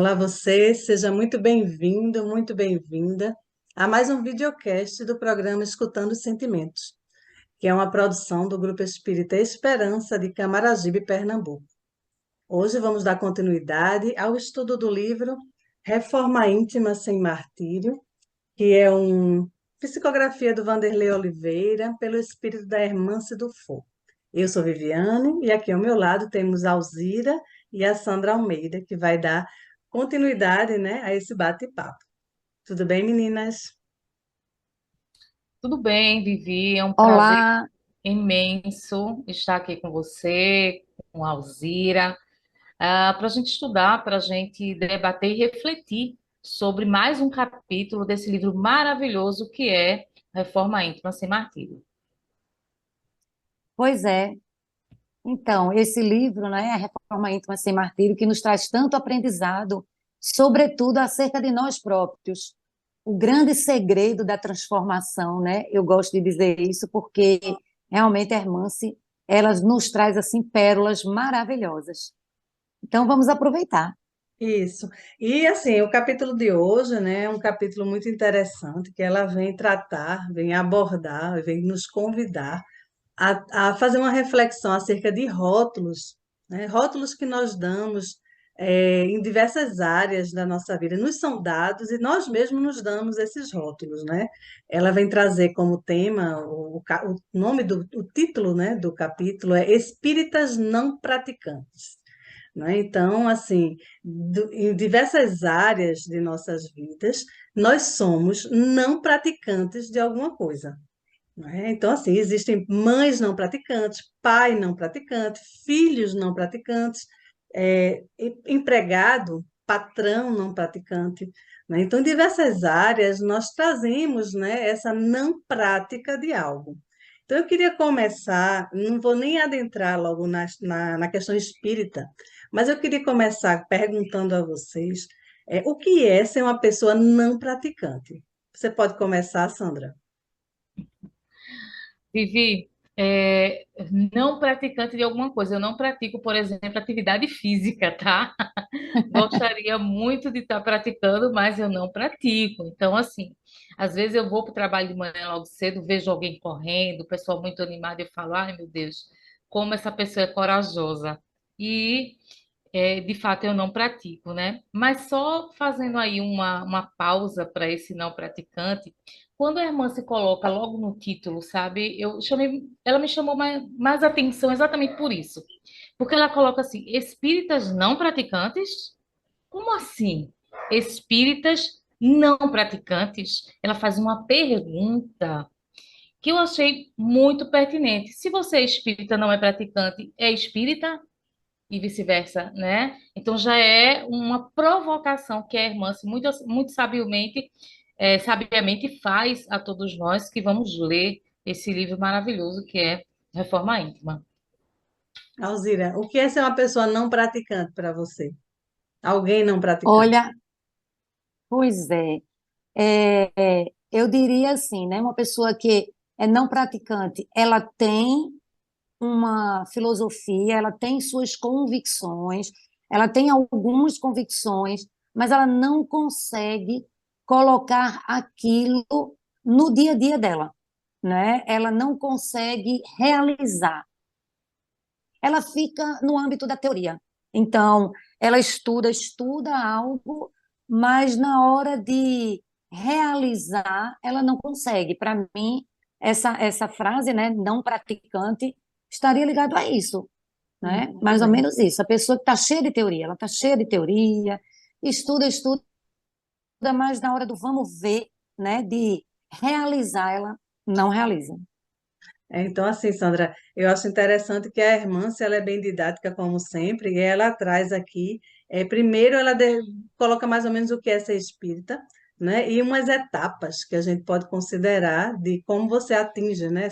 Olá, você, seja muito bem-vindo, muito bem-vinda a mais um videocast do programa Escutando os Sentimentos, que é uma produção do Grupo Espírita Esperança de Camaragibe, Pernambuco. Hoje vamos dar continuidade ao estudo do livro Reforma Íntima Sem Martírio, que é uma psicografia do Vanderlei Oliveira, pelo espírito da Hermance Dufour. Eu sou Viviane e aqui ao meu lado temos a Alzira e a Sandra Almeida, que vai dar continuidade, né, a esse bate-papo. Tudo bem, meninas? Tudo bem, Vivi? É um prazer Olá, imenso estar aqui com você, com a Alzira, para a gente estudar, para a gente debater e refletir sobre mais um capítulo desse livro maravilhoso que é Reforma Íntima Sem Martírio. pois é. Então, esse livro, né, A Reforma Íntima Sem Martírio, que nos traz tanto aprendizado, sobretudo acerca de nós próprios. O grande segredo da transformação, né? Eu gosto de dizer isso porque realmente a Hermance, ela nos traz assim pérolas maravilhosas. Então, vamos aproveitar. Isso. E assim, o capítulo de hoje, né, é um capítulo muito interessante que ela vem tratar, vem abordar, vem nos convidar a fazer uma reflexão acerca de rótulos, né? Rótulos que nós damos em diversas áreas da nossa vida, nos são dados e nós mesmos nos damos esses rótulos, né? Ela vem trazer como tema, o nome o título, né, do capítulo é Espíritas Não Praticantes. Né? Então, assim, em diversas áreas de nossas vidas, nós somos não praticantes de alguma coisa. Né? Então, assim, existem mães não praticantes, pai não praticante, filhos não praticantes, empregado, patrão não praticante. Né? Então, em diversas áreas, nós trazemos, né, essa não prática de algo. Então, eu queria começar, não vou nem adentrar logo na questão espírita, mas eu queria começar perguntando a vocês, o que é ser uma pessoa não praticante? Você pode começar, Sandra? Vivi, é, não praticante de alguma coisa. Eu não pratico, por exemplo, atividade física, tá? Gostaria muito de estar praticando, mas eu não pratico. Então, assim, às vezes eu vou para o trabalho de manhã logo cedo, vejo alguém correndo, o pessoal muito animado, e eu falo, ai meu Deus, como essa pessoa é corajosa. E, de fato, eu não pratico, né? Mas só fazendo aí uma pausa para esse não praticante, quando a irmã se coloca logo no título, sabe? Ela me chamou mais atenção exatamente por isso. Porque ela coloca assim, espíritas não praticantes? Como assim? Espíritas não praticantes? Ela faz uma pergunta que eu achei muito pertinente. Se você é espírita, não é praticante, é espírita? E vice-versa, né? Então já é uma provocação que a irmã muito, muito sabiamente, sabiamente faz a todos nós que vamos ler esse livro maravilhoso que é Reforma Íntima. Alzira, o que é ser uma pessoa não praticante para você? Alguém não praticante? Olha, pois é. Eu diria assim, né? Uma pessoa que é não praticante, ela tem uma filosofia, ela tem suas convicções, ela tem algumas convicções, mas ela não consegue colocar aquilo no dia a dia dela, né? Ela não consegue realizar. Ela fica no âmbito da teoria. Então, ela estuda algo, mas na hora de realizar, ela não consegue. Para mim, essa frase, né, não praticante, estaria ligado a isso, né? Muito Mais ou bem. menos isso. A pessoa que está cheia de teoria, ela está cheia de teoria, estuda, mas na hora do vamos ver, né, de realizar, ela não realiza. Então, assim, Sandra, eu acho interessante que a Hermância, ela é bem didática, como sempre, e ela traz aqui, primeiro coloca mais ou menos o que é ser espírita, né, e umas etapas que a gente pode considerar de como você atinge, né,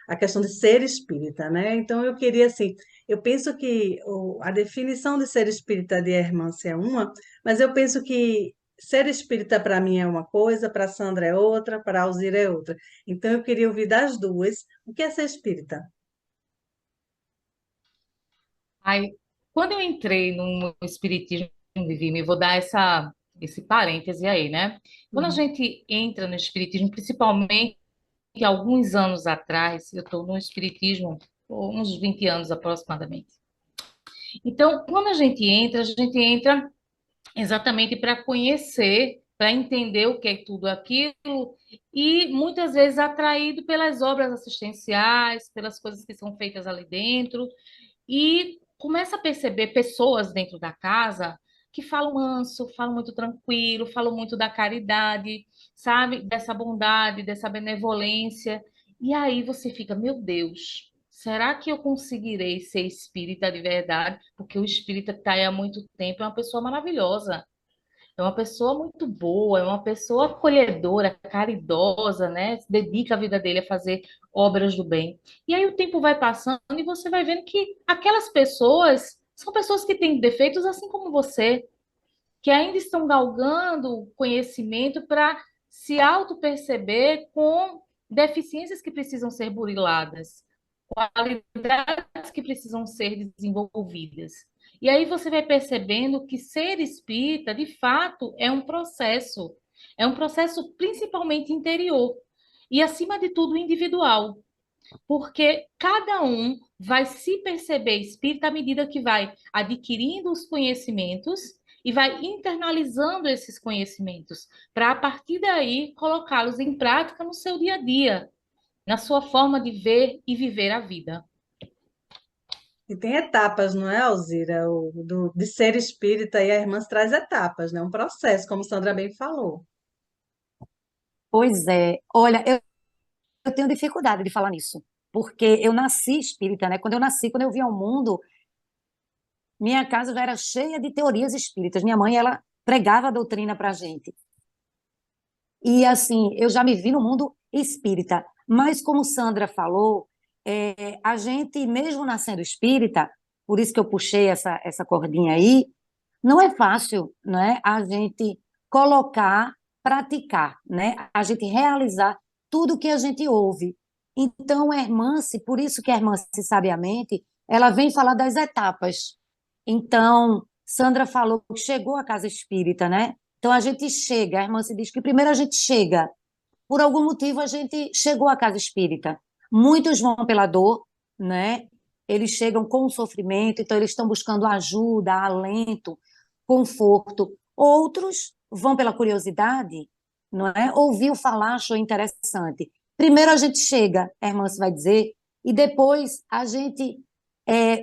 a questão de ser espírita, né. Então, eu queria, assim, eu penso que a definição de ser espírita de Hermância é uma, mas eu penso que ser espírita para mim é uma coisa, para Sandra é outra, para Alzira é outra. Então, eu queria ouvir das duas o que é ser espírita? Aí, quando eu entrei no espiritismo, Vivi, me vou dar esse parêntese aí, né? Quando a Uhum. gente entra no espiritismo, principalmente alguns anos atrás, eu estou no espiritismo há uns 20 anos aproximadamente. Então, quando a gente entra exatamente para conhecer, para entender o que é tudo aquilo, e muitas vezes atraído pelas obras assistenciais, pelas coisas que são feitas ali dentro, e começa a perceber pessoas dentro da casa que falam manso, falam muito tranquilo, falam muito da caridade, sabe? Dessa bondade, dessa benevolência. E aí você fica, meu Deus, será que eu conseguirei ser espírita de verdade? Porque o espírita que está aí há muito tempo é uma pessoa maravilhosa. É uma pessoa muito boa, é uma pessoa acolhedora, caridosa, né? Se dedica a vida dele a fazer obras do bem. E aí o tempo vai passando e você vai vendo que aquelas pessoas são pessoas que têm defeitos assim como você, que ainda estão galgando conhecimento para se auto-perceber com deficiências que precisam ser buriladas, qualidades que precisam ser desenvolvidas. E aí você vai percebendo que ser espírita, de fato, é um processo principalmente interior e, acima de tudo, individual, porque cada um vai se perceber espírita à medida que vai adquirindo os conhecimentos e vai internalizando esses conhecimentos, para a partir daí colocá-los em prática no seu dia a dia, na sua forma de ver e viver a vida. E tem etapas, não é, Alzira? De ser espírita e a irmã traz etapas, né? Um processo, como Sandra bem falou. Pois é. Olha, eu tenho dificuldade de falar nisso, porque eu nasci espírita, né? Quando eu nasci, quando eu vim ao mundo, minha casa já era cheia de teorias espíritas. Minha mãe, ela pregava a doutrina para a gente. E assim, eu já me vi no mundo espírita. Mas como Sandra falou, a gente, mesmo nascendo espírita, por isso que eu puxei essa cordinha aí, não é fácil, né, a gente colocar, praticar, né, a gente realizar tudo que a gente ouve. Então, a Hermance, por isso que a Hermance, sabiamente, ela vem falar das etapas. Então, Sandra falou que chegou à casa espírita, né? Então, a gente chega, a Hermance diz que primeiro a gente chega, por algum motivo a gente chegou à casa espírita. Muitos vão pela dor, né? Eles chegam com o sofrimento, então eles estão buscando ajuda, alento, conforto. Outros vão pela curiosidade, não é? Ouviu falar, achou interessante. Primeiro a gente chega, a irmã se vai dizer, e depois a gente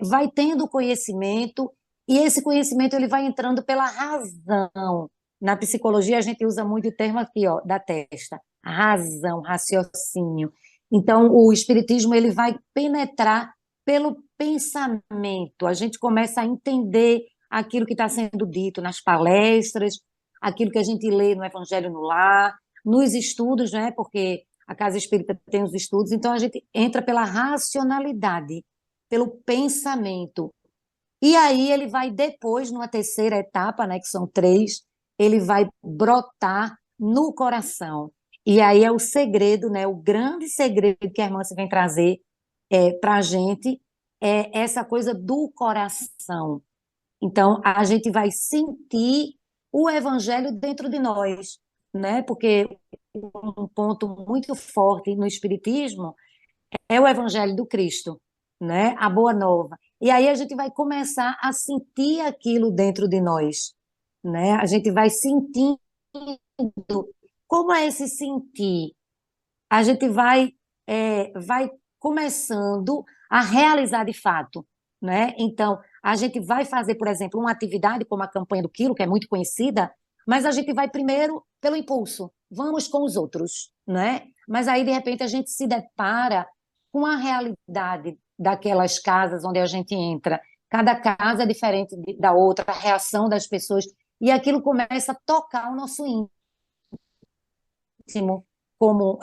vai tendo conhecimento, e esse conhecimento ele vai entrando pela razão. Na psicologia a gente usa muito o termo aqui, ó, da testa, razão, raciocínio. Então o espiritismo ele vai penetrar pelo pensamento. A gente começa a entender aquilo que está sendo dito nas palestras, aquilo que a gente lê no Evangelho no Lar, nos estudos, né? Porque a Casa Espírita tem os estudos, então a gente entra pela racionalidade, pelo pensamento. E aí ele vai depois, numa terceira etapa, né, que são três, ele vai brotar no coração. E aí é o segredo, né, o grande segredo que a irmã se vem trazer para a gente, é essa coisa do coração. Então, a gente vai sentir o evangelho dentro de nós, né? Porque um ponto muito forte no espiritismo é o evangelho do Cristo, né? A boa nova. E aí a gente vai começar a sentir aquilo dentro de nós, né? A gente vai sentindo. Como é esse sentir? A gente vai começando a realizar de fato, né? Então, a gente vai fazer, por exemplo, uma atividade como a campanha do quilo, que é muito conhecida, mas a gente vai primeiro pelo impulso, vamos com os outros, né? Mas aí, de repente, a gente se depara com a realidade daquelas casas onde a gente entra. Cada casa é diferente da outra, a reação das pessoas, e aquilo começa a tocar o nosso íntimo, como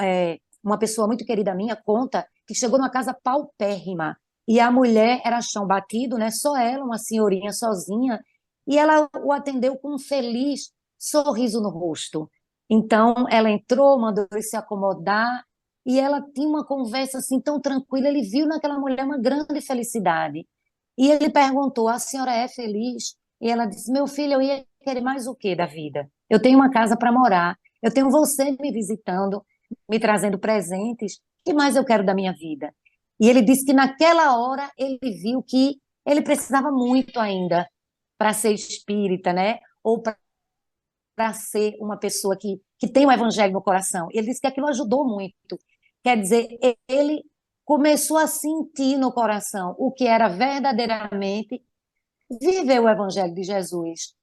uma pessoa muito querida minha conta que chegou numa casa paupérrima e a mulher era chão batido, né? Só ela, uma senhorinha sozinha, e ela o atendeu com um feliz sorriso no rosto. Então, ela entrou, mandou ele se acomodar e ela tinha uma conversa assim tão tranquila. Ele viu naquela mulher uma grande felicidade. E ele perguntou: a senhora é feliz? E ela disse: Meu filho, eu ia querer mais o quê da vida? Eu tenho uma casa para morar, eu tenho você me visitando, me trazendo presentes. O que mais eu quero da minha vida? E ele disse que naquela hora ele viu que ele precisava muito ainda para ser espírita, né? Ou para ser uma pessoa que tem o evangelho no coração. Ele disse que aquilo ajudou muito. Quer dizer, ele começou a sentir no coração o que era verdadeiramente viver o evangelho de Jesus,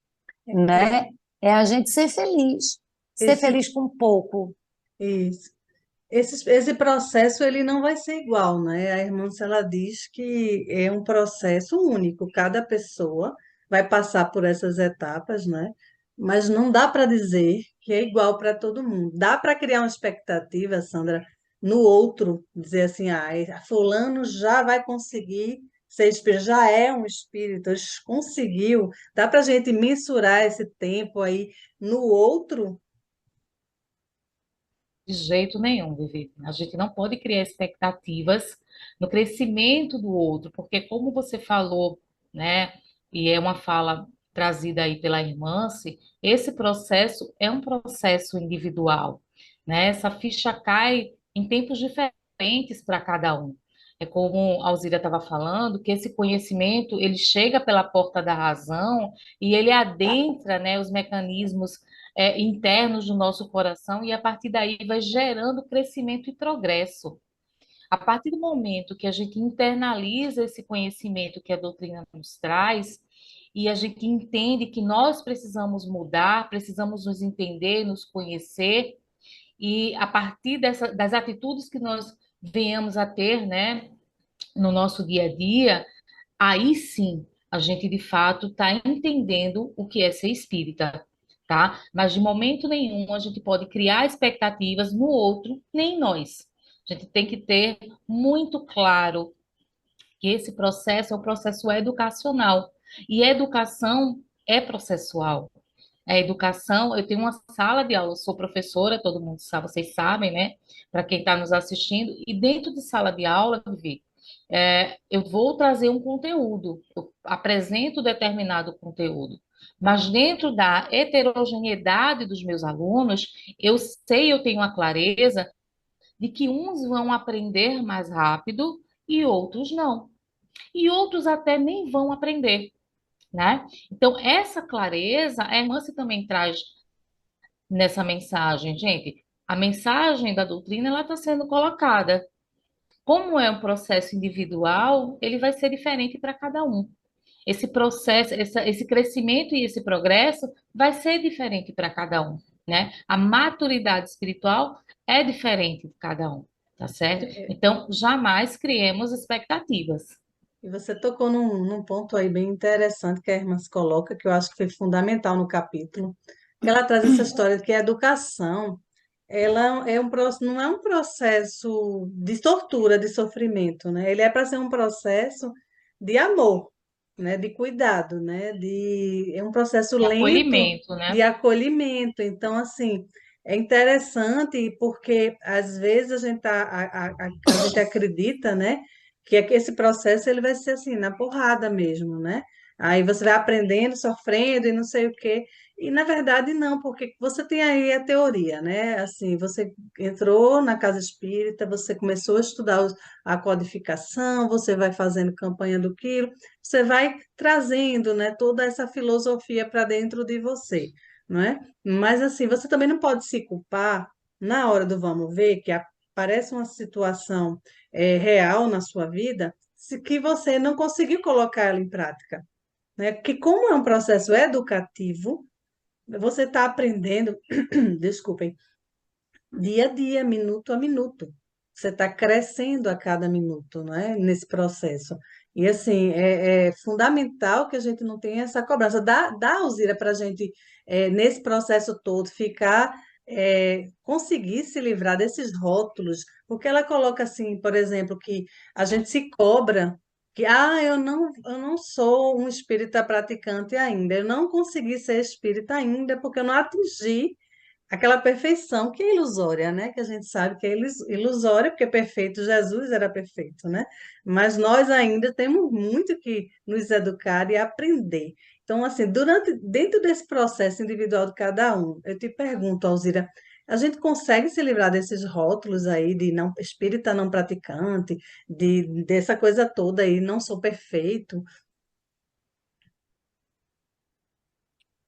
Esse, né? É a gente ser esse, feliz com pouco. isso. Esse processo ele não vai ser igual, né? A irmã ela diz que é um processo único, cada pessoa vai passar por essas etapas, né? Mas não dá para dizer que é igual para todo mundo. Dá para criar uma expectativa, Sandra, no outro, dizer assim, fulano já vai conseguir ser espírito, já é um espírito, conseguiu. Dá para a gente mensurar esse tempo aí no outro? De jeito nenhum, Vivi. A gente não pode criar expectativas no crescimento do outro, porque como você falou, né, e é uma fala trazida aí pela irmã, esse processo é um processo individual, né? Essa ficha cai em tempos diferentes para cada um. É como a Alzira estava falando, que esse conhecimento, ele chega pela porta da razão e ele adentra, né, os mecanismos internos do nosso coração e a partir daí vai gerando crescimento e progresso. A partir do momento que a gente internaliza esse conhecimento que a doutrina nos traz e a gente entende que nós precisamos mudar, precisamos nos entender, nos conhecer e a partir das atitudes que nós venhamos a ter, né, no nosso dia a dia, aí sim a gente de fato está entendendo o que é ser espírita, tá? Mas de momento nenhum a gente pode criar expectativas no outro, nem em nós. A gente tem que ter muito claro que esse processo é um processo educacional. E educação é processual. A educação, eu tenho uma sala de aula, eu sou professora, todo mundo sabe, vocês sabem, né? Para quem está nos assistindo, e dentro de sala de aula, Vivi, eu vou trazer um conteúdo, eu apresento determinado conteúdo, mas dentro da heterogeneidade dos meus alunos, eu sei, eu tenho a clareza de que uns vão aprender mais rápido e outros não. E outros até nem vão aprender, né? Então, essa clareza, a irmã se também traz nessa mensagem, gente. A mensagem da doutrina ela está sendo colocada. Como é um processo individual, ele vai ser diferente para cada um. Esse processo, esse crescimento e esse progresso vai ser diferente para cada um, né? A maturidade espiritual é diferente de cada um, tá certo? Então, jamais criemos expectativas. E você tocou num ponto aí bem interessante que a irmã se coloca, que eu acho que foi fundamental no capítulo, que ela traz essa história de que a educação, ela não é um processo de tortura, de sofrimento, né? Ele é para ser um processo de amor, né? De cuidado, né? É um processo E lento acolhimento, de né? acolhimento. Então, assim, é interessante porque às vezes a gente acredita, né? Que esse processo ele vai ser assim, na porrada mesmo, né? Aí você vai aprendendo, sofrendo e não sei o quê. E na verdade não, porque você tem aí a teoria, né? Assim, você entrou na casa espírita, você começou a estudar a codificação, você vai fazendo campanha do quilo, você vai trazendo, né, toda essa filosofia para dentro de você, não é? Mas assim, você também não pode se culpar na hora do vamos ver, que aparece uma situação real na sua vida, que você não conseguiu colocar ela em prática, né? Porque como é um processo educativo, você está aprendendo, desculpem, dia a dia, minuto a minuto. Você está crescendo a cada minuto, não é? Nesse processo. E assim, é fundamental que a gente não tenha essa cobrança. Dá Alzira, para a gente, nesse processo todo, conseguir se livrar desses rótulos, porque ela coloca assim, por exemplo, que a gente se cobra, que eu não sou um espírita praticante ainda, eu não consegui ser espírita ainda, porque eu não atingi aquela perfeição que é ilusória, né? Que a gente sabe que é ilusória, porque perfeito Jesus era perfeito, né? Mas nós ainda temos muito que nos educar e aprender. Então, assim, dentro desse processo individual de cada um, eu te pergunto, Alzira, a gente consegue se livrar desses rótulos aí de não espírita não praticante, dessa coisa toda aí, não sou perfeito?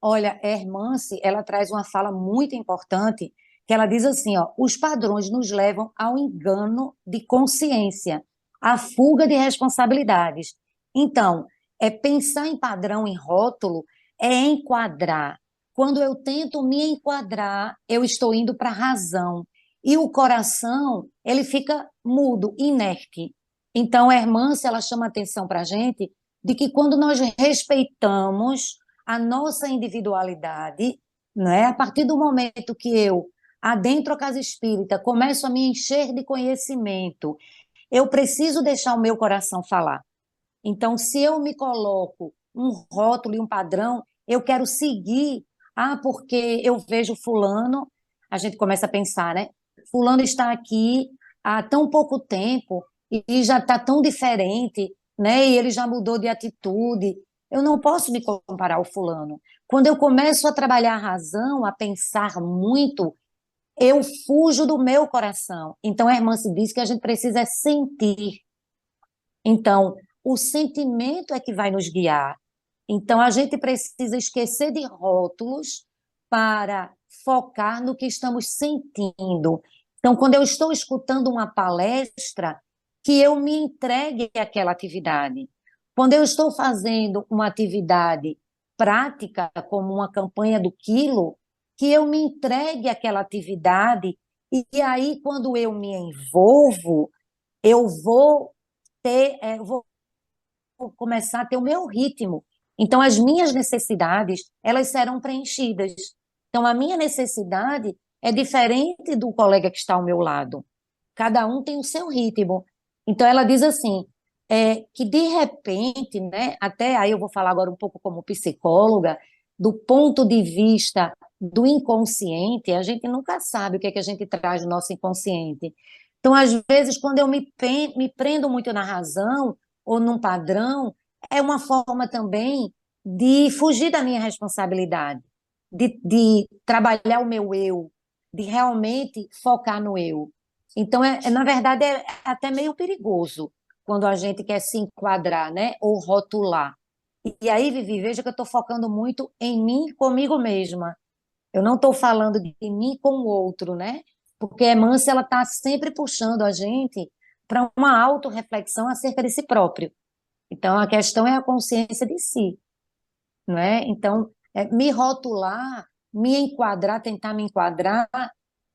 Olha, Hermance, ela traz uma fala muito importante, que ela diz assim, ó, os padrões nos levam ao engano de consciência, à fuga de responsabilidades. Então, é pensar em padrão, em rótulo, é enquadrar. Quando eu tento me enquadrar, eu estou indo para a razão. E o coração, ele fica mudo, inerte. Então, a Hermance, ela chama atenção para a gente de que quando nós respeitamos a nossa individualidade, né? A partir do momento que eu adentro a casa espírita, começo a me encher de conhecimento, eu preciso deixar o meu coração falar. Então, se eu me coloco um rótulo e um padrão, eu quero seguir, porque eu vejo fulano, a gente começa a pensar, né? Fulano está aqui há tão pouco tempo e já está tão diferente, né? E ele já mudou de atitude. Eu não posso me comparar ao fulano. Quando eu começo a trabalhar a razão, a pensar muito, eu fujo do meu coração. Então, a irmã se diz que a gente precisa sentir. Então, o sentimento é que vai nos guiar. Então, a gente precisa esquecer de rótulos para focar no que estamos sentindo. Então, quando eu estou escutando uma palestra, que eu me entregue àquela atividade. Quando eu estou fazendo uma atividade prática, como uma campanha do quilo, que eu me entregue àquela atividade, e aí, quando eu me envolvo, eu vou eu vou começar a ter o meu ritmo. Então, as minhas necessidades, elas serão preenchidas. Então, a minha necessidade é diferente do colega que está ao meu lado. Cada um tem o seu ritmo. Então, ela diz assim, que de repente, né, até aí eu vou falar agora um pouco como psicóloga, do ponto de vista do inconsciente, a gente nunca sabe o que é que a gente traz do nosso inconsciente. Então, às vezes, quando eu me prendo muito na razão ou num padrão, é uma forma também de fugir da minha responsabilidade, de trabalhar o meu eu, de realmente focar no eu. Então, na verdade, é até meio perigoso quando a gente quer se enquadrar, né? Ou rotular. E aí, Vivi, veja que eu estou focando muito em mim comigo mesma. Eu não estou falando de mim com o outro, né? Porque a Emância, ela está sempre puxando a gente para uma autorreflexão acerca de si próprio. Então, a questão é a consciência de si, não é? Então, me rotular, me enquadrar, tentar me enquadrar,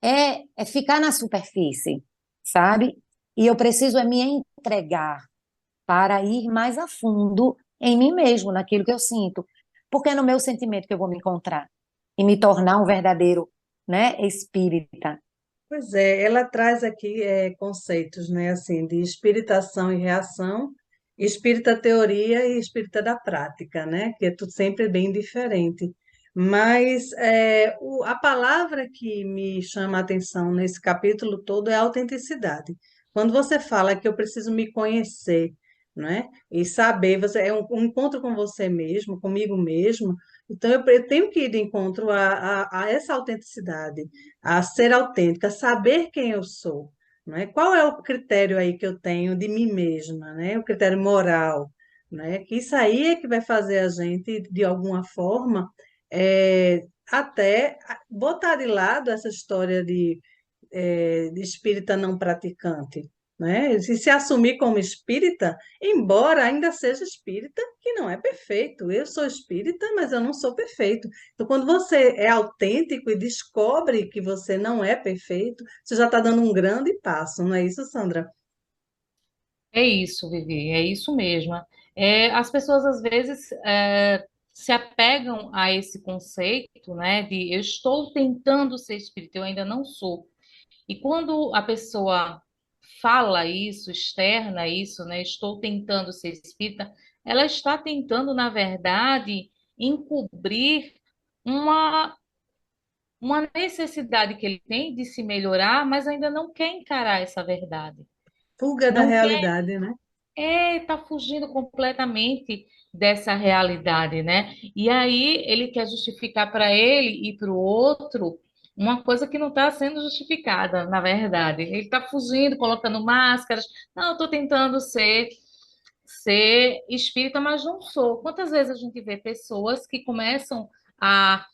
é ficar na superfície, sabe? E eu preciso me entregar para ir mais a fundo em mim mesmo, naquilo que eu sinto. Porque é no meu sentimento que eu vou me encontrar e me tornar um verdadeiro, né, espírita. Pois é, ela traz aqui conceitos, né, assim, de espiritação e reação, espírita teoria e espírita da prática, né, que é tudo sempre bem diferente. Mas a palavra que me chama a atenção nesse capítulo todo é autenticidade. Quando você fala que eu preciso me conhecer, né, e saber, você é um encontro com você mesmo, comigo mesmo, então eu tenho que ir de encontro a essa autenticidade, a ser autêntica, a saber quem eu sou, né? Qual é o critério aí que eu tenho de mim mesma, né? O critério moral, né? Que isso aí é que vai fazer a gente, de alguma forma, até botar de lado essa história de espírita não praticante, né? E se assumir como espírita, embora ainda seja espírita, que não é perfeito. Eu sou espírita, mas eu não sou perfeito. Então, quando você é autêntico e descobre que você não é perfeito, você já está dando um grande passo, não é isso, Sandra? É isso, Vivi, é isso mesmo. As pessoas às vezes se apegam a esse conceito, né, de eu estou tentando ser espírita, eu ainda não sou. E quando a pessoa fala isso, externa isso, né, estou tentando ser espírita, ela está tentando, na verdade, encobrir uma, uma necessidade que ele tem de se melhorar, mas ainda não quer encarar essa verdade. Fuga da Não quer realidade, né? tá fugindo completamente dessa realidade, né? E aí ele quer justificar para ele e para o outro uma coisa que não está sendo justificada, na verdade. Ele está fugindo, colocando máscaras. Não, eu estou tentando ser espírita, mas não sou. Quantas vezes a gente vê pessoas que começam a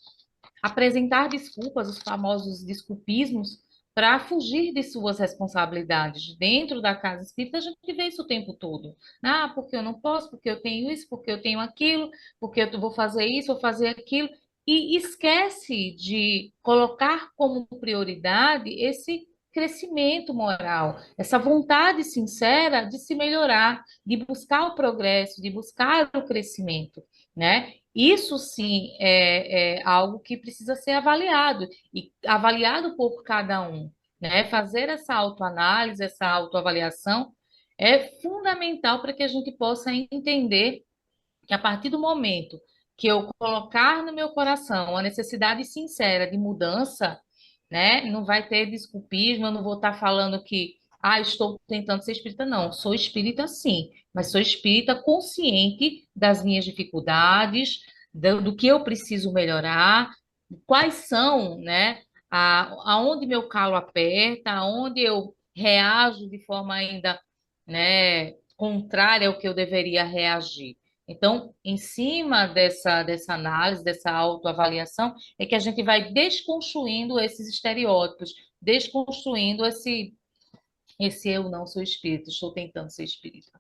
apresentar desculpas, os famosos desculpismos, para fugir de suas responsabilidades. Dentro da casa espírita, a gente vê isso o tempo todo. Ah, porque eu não posso, porque eu tenho isso, porque eu tenho aquilo, porque eu vou fazer isso, vou fazer aquilo. E esquece de colocar como prioridade esse crescimento moral, essa vontade sincera de se melhorar, de buscar o progresso, de buscar o crescimento, né? Isso sim é algo que precisa ser avaliado e avaliado por cada um, né? Fazer essa autoanálise, essa autoavaliação é fundamental para que a gente possa entender que a partir do momento que eu colocar no meu coração a necessidade sincera de mudança, né, não vai ter desculpismo, eu não vou estar falando que, estou tentando ser espírita, não, sou espírita sim, mas sou espírita consciente das minhas dificuldades, do que eu preciso melhorar, quais são, né, aonde meu calo aperta, aonde eu reajo de forma ainda, né, contrária ao que eu deveria reagir. Então, em cima dessa análise, dessa autoavaliação, é que a gente vai desconstruindo esses estereótipos, desconstruindo esse eu não sou espírita, estou tentando ser espírita.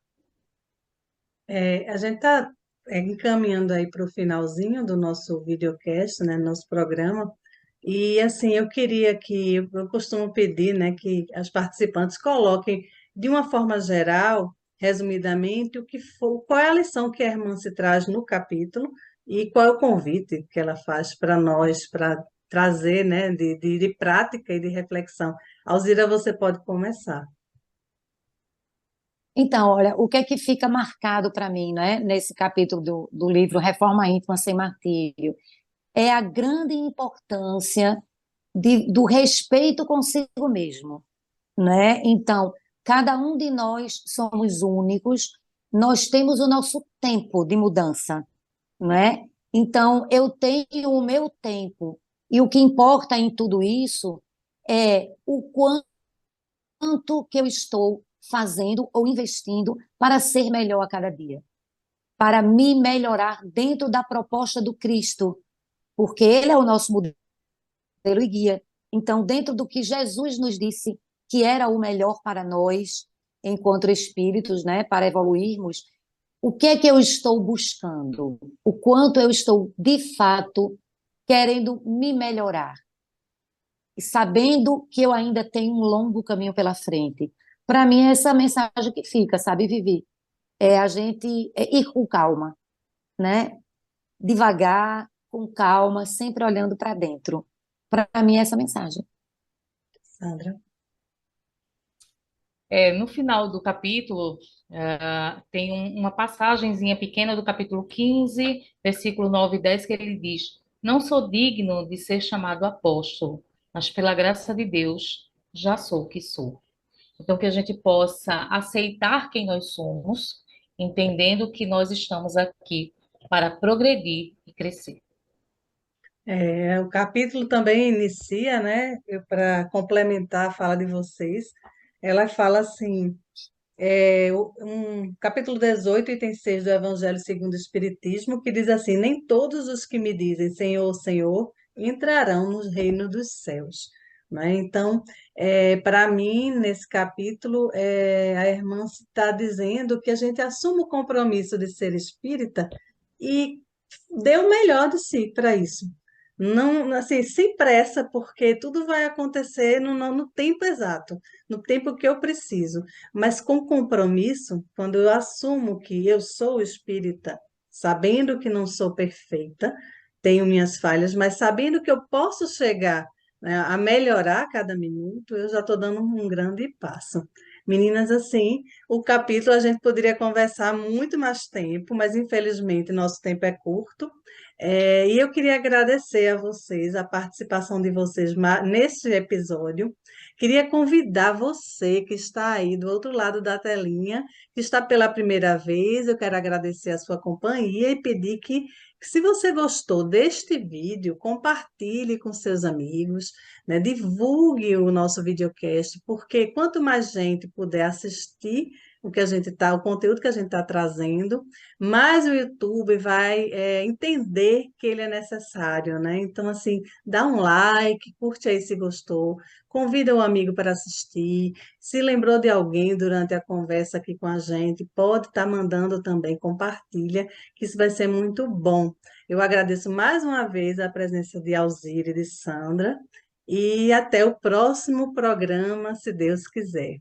A gente está encaminhando aí para o finalzinho do nosso videocast, né, nosso programa. E assim, eu costumo pedir, né, que as participantes coloquem de uma forma geral, resumidamente, qual é a lição que a irmã se traz no capítulo e qual é o convite que ela faz para nós, para trazer, né, de prática e de reflexão. Alzira, você pode começar. Então, olha, o que é que fica marcado para mim, né, nesse capítulo do livro Reforma Íntima Sem Martírio? É a grande importância do respeito consigo mesmo, né? Então, cada um de nós somos únicos, nós temos o nosso tempo de mudança, né? Então, eu tenho o meu tempo, e o que importa em tudo isso é o quanto que eu estou fazendo ou investindo para ser melhor a cada dia, para me melhorar dentro da proposta do Cristo, porque Ele é o nosso modelo e guia. Então, dentro do que Jesus nos disse que era o melhor para nós, enquanto espíritos, né, para evoluirmos, o que é que eu estou buscando? O quanto eu estou, de fato, querendo me melhorar? E sabendo que eu ainda tenho um longo caminho pela frente. Para mim, é essa mensagem que fica, sabe, Vivi? É a gente ir com calma, né? Devagar, com calma, sempre olhando para dentro. Para mim, é essa mensagem. Sandra? No final do capítulo, tem uma passagenzinha pequena do capítulo 15, versículo 9 e 10, que ele diz: Não sou digno de ser chamado apóstolo, mas pela graça de Deus já sou o que sou. Então, que a gente possa aceitar quem nós somos, entendendo que nós estamos aqui para progredir e crescer. O capítulo também inicia, né, para complementar a fala de vocês, ela fala assim, capítulo 18, item 6 do Evangelho segundo o Espiritismo, que diz assim: Nem todos os que me dizem Senhor, Senhor, entrarão no reino dos céus. Né? Então, para mim, nesse capítulo, a irmã está dizendo que a gente assume o compromisso de ser espírita e dê o melhor de si para isso. Não, assim, sem pressa, porque tudo vai acontecer no tempo exato, no tempo que eu preciso, mas com compromisso, quando eu assumo que eu sou espírita, sabendo que não sou perfeita, tenho minhas falhas, mas sabendo que eu posso chegar, né, a melhorar a cada minuto, eu já estou dando um grande passo. Meninas, assim, o capítulo a gente poderia conversar muito mais tempo, mas infelizmente nosso tempo é curto. E eu queria agradecer a vocês, a participação de vocês neste episódio. Queria convidar você que está aí do outro lado da telinha, que está pela primeira vez, eu quero agradecer a sua companhia e pedir que se você gostou deste vídeo, compartilhe com seus amigos, né? Divulgue o nosso videocast, porque quanto mais gente puder assistir o conteúdo que a gente está trazendo, mas o YouTube vai entender que ele é necessário, né? Então, assim, dá um like, curte aí se gostou, convida um amigo para assistir, se lembrou de alguém durante a conversa aqui com a gente, pode estar mandando também, compartilha, que isso vai ser muito bom. Eu agradeço mais uma vez a presença de Alzira e de Sandra, e até o próximo programa, se Deus quiser.